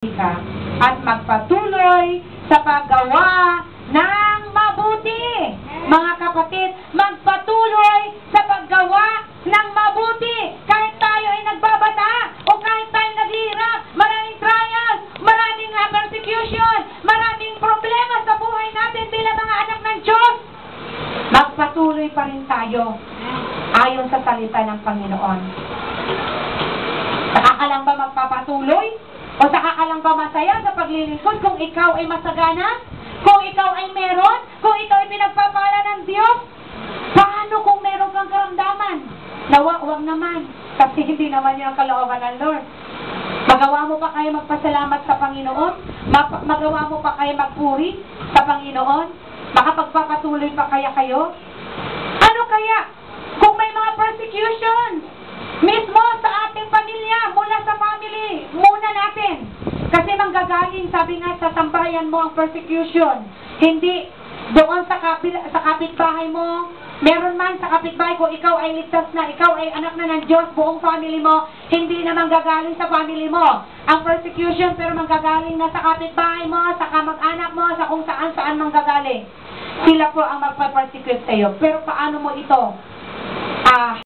ka at magpatuloy sa paggawa ng mabuti. Mga kapatid, magpatuloy sa paggawa ng mabuti. Kahit tayo ay nagbabata o kahit tayo naghihirap, maraming trials, maraming persecution, maraming problema sa buhay natin bilang mga anak ng Diyos, magpatuloy pa rin tayo ayon sa salita ng Panginoon. Saka ka lang ba magpapatuloy? O saka ka lang ba masaya sa paglilingkod kung ikaw ay masagana? Kung ikaw ay meron? Kung ikaw ay pinagpapala ng Diyos? Paano kung meron kang karamdaman? Nawa, huwag naman. Kasi hindi naman yun ang kalooban ng Lord. Magawa mo pa kayo magpasalamat sa Panginoon? Magawa mo pa kayo magpuri sa Panginoon? Makapagpapatuloy pa kaya kayo? Ano kaya? Kung may mga persecution, mismo sa ating pamilya, mula sa family, muna natin. Kasi manggagaling, sabi nga, sa tambayan mo ang persecution. Hindi doon sa kapitbahay mo. Meron man sa kapitbahay ko, ikaw ay ligtas na, ikaw ay anak na ng Diyos, buong family mo, hindi na manggagaling sa family mo. Ang persecution, pero manggagaling na sa kapitbahay mo, sa kamag-anak mo, sa kung saan-saan manggagaling. Sila po ang magpa-persecute sa iyo. Pero paano mo ito